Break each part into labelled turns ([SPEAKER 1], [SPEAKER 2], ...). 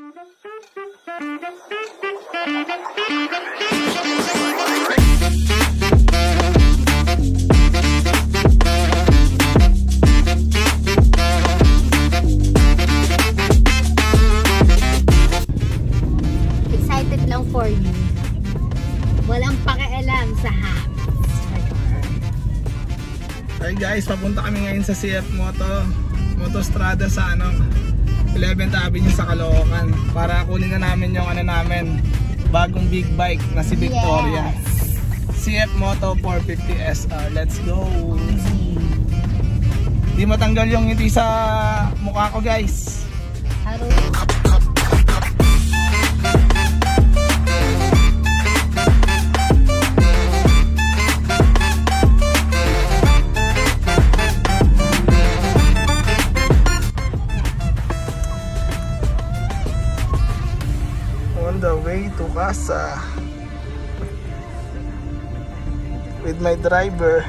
[SPEAKER 1] Excited lang for you. Walang pakialam sa habits.
[SPEAKER 2] Hi guys, papunta kami ngayon sa CF Motostrada sa 11th Avenue sa Caloocan para kunin na namin yung namin bagong big bike na si Victoria. Yes. CF Moto 450 SR. Let's go. Di matanggal yung ngiti sa mukha ko guys.
[SPEAKER 1] Hello.
[SPEAKER 2] On the way to casa with my driver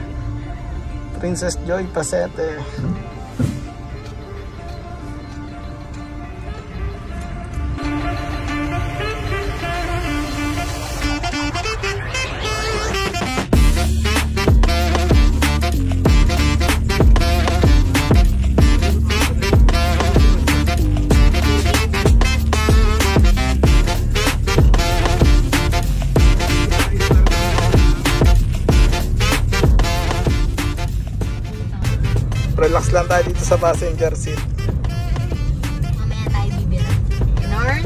[SPEAKER 2] Princess Joy Pasete. Relax lang tayo dito sa passenger seat.
[SPEAKER 1] Mamaya tayo bibira. North?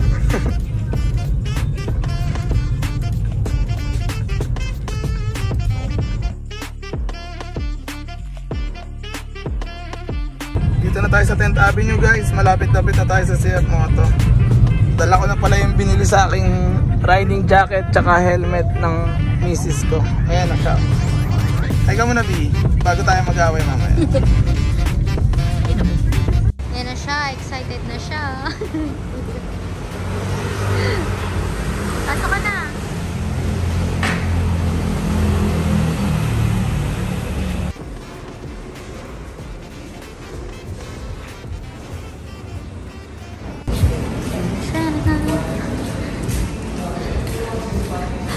[SPEAKER 2] Dito na tayo sa 10th Avenue guys. Malapit-lapit na tayo sa CF Moto. Dala ko na pala yung binili sa aking riding jacket tsaka helmet ng misis ko. Ayan na siya. Ay ka muna B, bago tayo mag-away mamaya.
[SPEAKER 1] Yan na siya, excited na siya. Pasok ka na.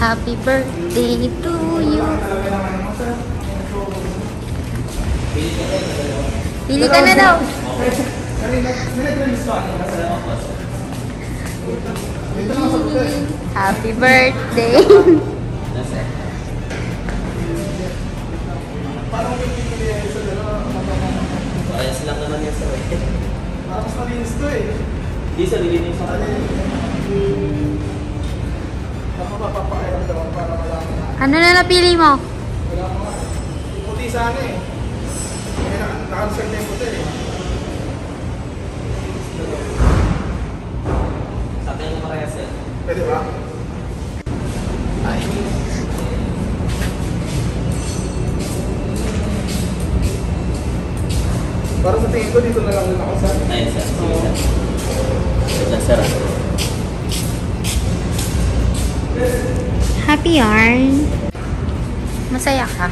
[SPEAKER 1] Happy birthday to you. Pili ka na daw. Happy birthday.
[SPEAKER 3] Ayos lang naman yan sa way.
[SPEAKER 2] Parang mas malinis to eh.
[SPEAKER 3] Hindi sa lilinis sa kanila.
[SPEAKER 2] Papapakailan daw para malaman na.
[SPEAKER 1] Ano na napili mo?
[SPEAKER 2] Wala ko nga. Puti sana eh. Naka-reserve na yung puti eh.
[SPEAKER 3] Sa akin yung parehas yan.
[SPEAKER 2] Pwede ba? Ay. Para sa tingin ko dito na lang din ako sa.
[SPEAKER 3] Ayun sir. Sige sir. Ito sir.
[SPEAKER 1] Happy yarn. Masaya ka?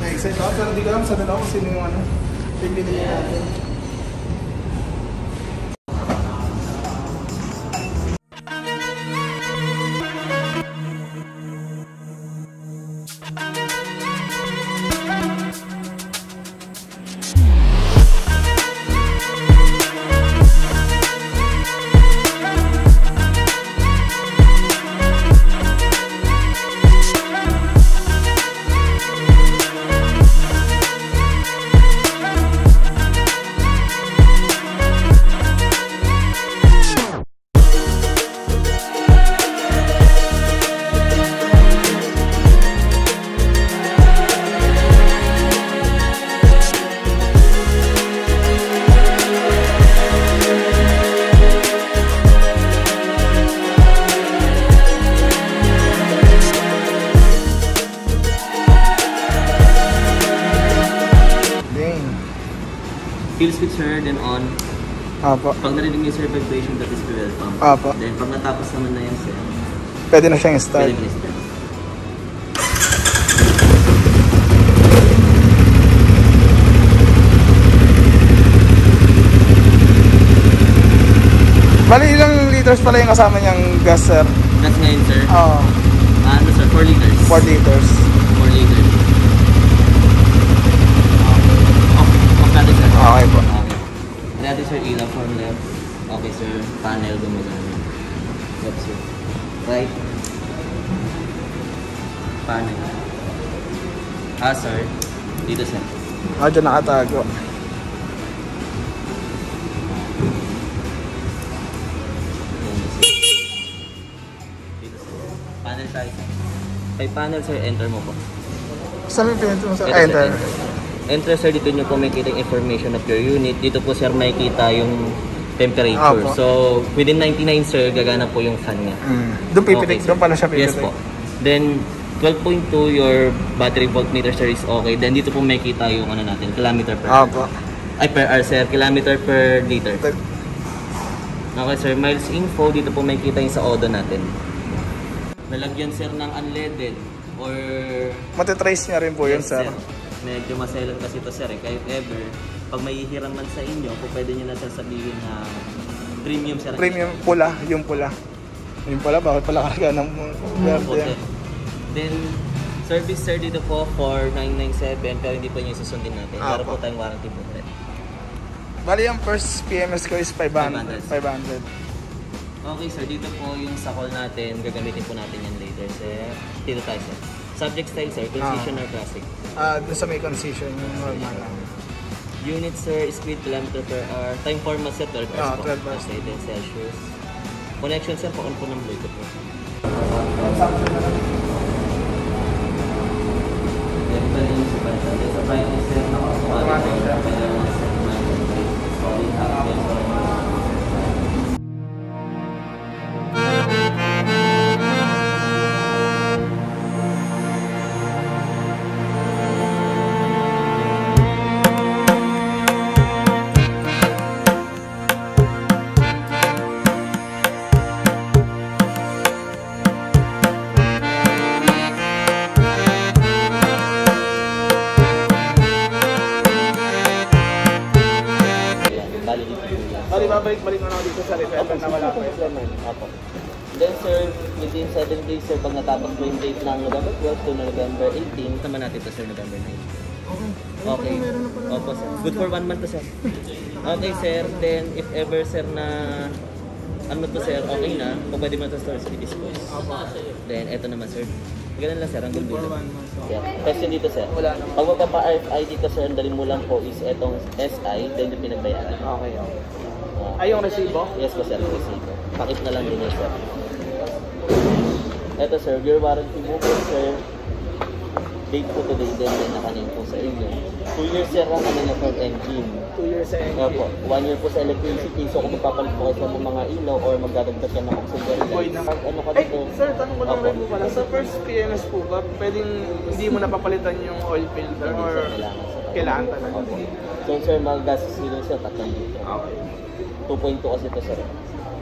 [SPEAKER 2] Na-excite ako pero di ko alam sa dalawa kung sino yung pipili niya natin.
[SPEAKER 3] Kill switch sir, then on.
[SPEAKER 2] Apo.
[SPEAKER 3] Pag narinig yung sir vibration, that is fuel pump.
[SPEAKER 2] Apo.
[SPEAKER 3] Then pag natapos naman na yan sir,
[SPEAKER 2] Pwede na siyang start.
[SPEAKER 3] pwede na start.
[SPEAKER 2] Bali, ilang liters pala yung kasama niyang gas, sir?
[SPEAKER 3] Gas ngayon, sir.
[SPEAKER 2] Oo.
[SPEAKER 3] Ano, sir? 4 liters.
[SPEAKER 2] 4 liters.
[SPEAKER 3] 4 liters. Off natin, sir.
[SPEAKER 2] Okay po.
[SPEAKER 3] Okay. Natin, sir, ilaw from left. Okay, sir. Panel gumagana. Left, sir. Right. Panel. Sir. Dito, sir.
[SPEAKER 2] Dyan nakatago.
[SPEAKER 3] Dito, sir. Panel tayo, sir. Kay panel, sir, enter mo po.
[SPEAKER 2] Saan yung pinito mo, sir?
[SPEAKER 3] Ito, sir,
[SPEAKER 2] Enter.
[SPEAKER 3] Enter, sir, dito nyo po makikita yung information of your unit. Dito po, sir, makikita yung temperature.
[SPEAKER 2] Apo.
[SPEAKER 3] So, within 99, sir, gagana po yung fan niya.
[SPEAKER 2] Doon pipitik.
[SPEAKER 3] Okay, sir.
[SPEAKER 2] Doon pala siya pipitik.
[SPEAKER 3] Yes po. Then, 12.2, your battery voltmeter, sir, is okay. Then, dito po makikita yung ano natin, kilometer per hour.
[SPEAKER 2] Apo.
[SPEAKER 3] Ay, per hour, sir. Kilometer per liter. Okay, sir. Miles info, dito po makikita yung sa odo natin. Nalagyan, sir, ng unleaded or...
[SPEAKER 2] Matitrace niya rin po yun,
[SPEAKER 3] Yes,
[SPEAKER 2] sir.
[SPEAKER 3] Medyo maselan kasi ito, sir. Kahit ever, pag may hihiraman sa inyo, kung pwede nyo na sasabihin na premium, sir.
[SPEAKER 2] Premium pula, yung pula. Yung pula, bakit pala karga ng
[SPEAKER 3] Opo, sir. Then, service, sir, dito po for 997, pero hindi pa nyo susundin natin.
[SPEAKER 2] Apo.
[SPEAKER 3] Meron po tayong warranty po.
[SPEAKER 2] Bali, yung first PMS ko is 500. 500.
[SPEAKER 3] Okay, sir, dito po yung sa call natin, gagamitin po natin yan later, sir. Dito tayo, sir. Subject style, sir, concision or classic.
[SPEAKER 2] Doon sa may concision, yung normal lang.
[SPEAKER 3] Unit, sir, speed, kilometer per hour. Time format, sir, 12 hours po.
[SPEAKER 2] 12 hours.
[SPEAKER 3] Okay, then Celsius. Connection, sir, pa-on po ng Bluetooth po. Then, pwede yung sa button. Then, sa brightness, sir,
[SPEAKER 2] Automatic, sir.
[SPEAKER 3] Pwede yung set solid half.
[SPEAKER 2] Bali, babalik-balik na ako dito sa reference na wala pa yun.
[SPEAKER 3] Apo. Then, sir, within 7 days, sir, pag natapos mo yung date ng November 12 to November 18, naman natin ito, sir, November 9. Okay. Opo, sir. Good for 1 month to, sir. Okay, sir. Then, if ever, sir, na ano to, sir, okay na, kung pwede mo ito, sir, i-dispose. Then, eto naman, sir. Ganun lang, sir, ang gundo. Yeah. Question dito, sir.
[SPEAKER 2] Wala naman.
[SPEAKER 3] Pag magpapa-RFI dito, sir, ang dali mo lang po is etong SI, then yung pinagbayaran.
[SPEAKER 2] Okay. Ay, yung resibo?
[SPEAKER 3] Yes po, sir. Resibo. Pakit na lang din yun, sir. Eto, sir, your warranty mo po, sir. Date po today din, then nakanin po sa inyo. 2 years, sir, ang kanina for engine.
[SPEAKER 2] 2 years sa engine.
[SPEAKER 3] Opo, 1 year po sa electricity. So, kung magpapalit po kayo sa mga ilaw or magdadagdag ka ng auxiliary
[SPEAKER 2] Boy
[SPEAKER 3] lights,
[SPEAKER 2] na.
[SPEAKER 3] ano ka
[SPEAKER 2] Ay,
[SPEAKER 3] dito?
[SPEAKER 2] sir, tanong ko lang
[SPEAKER 3] Opo.
[SPEAKER 2] rin po pala. Sa first PMS po ba, pwedeng hindi mo napapalitan yung oil filter
[SPEAKER 3] Hindi,
[SPEAKER 2] or
[SPEAKER 3] sir, kailangan, sir.
[SPEAKER 2] kailangan talaga?
[SPEAKER 3] Opo. So, sir, magagastos nyo, sir, 3 dito.
[SPEAKER 2] Okay.
[SPEAKER 3] 2.2 kasi ito, sir.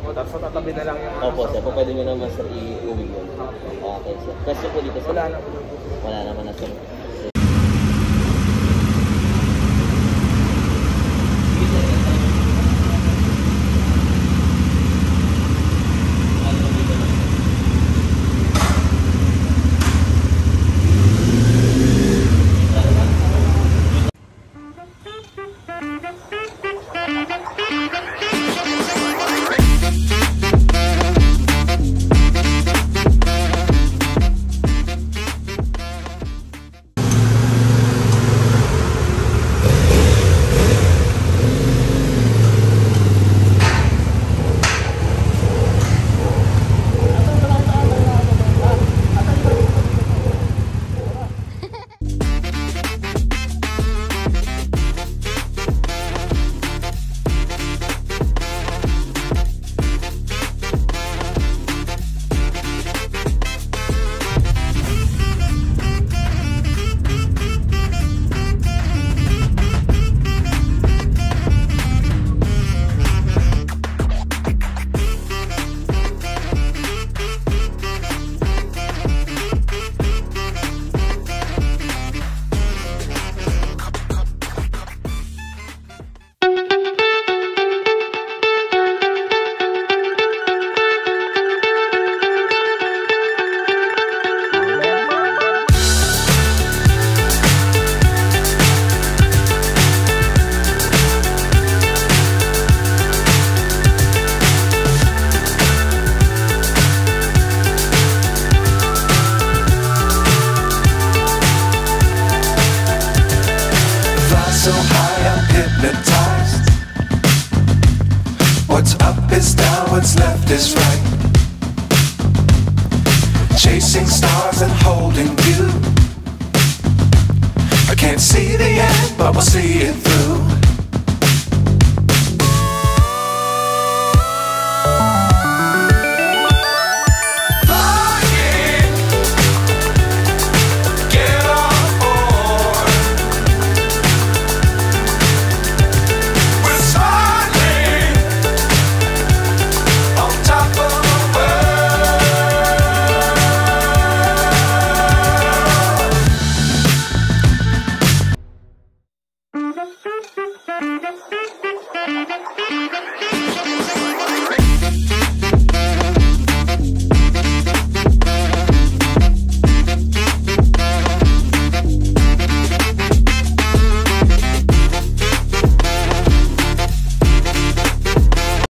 [SPEAKER 2] O, tapos tatabi na lang yung
[SPEAKER 3] Opo, sir. Kung pwede nyo naman, sir, i-uwi yun. Okay, sir. Question po dito, sir.
[SPEAKER 2] Wala na po.
[SPEAKER 3] Wala naman na, sir.
[SPEAKER 4] What's up is down, what's left is right. Chasing stars and holding you. I can't see the end, but we'll see it through.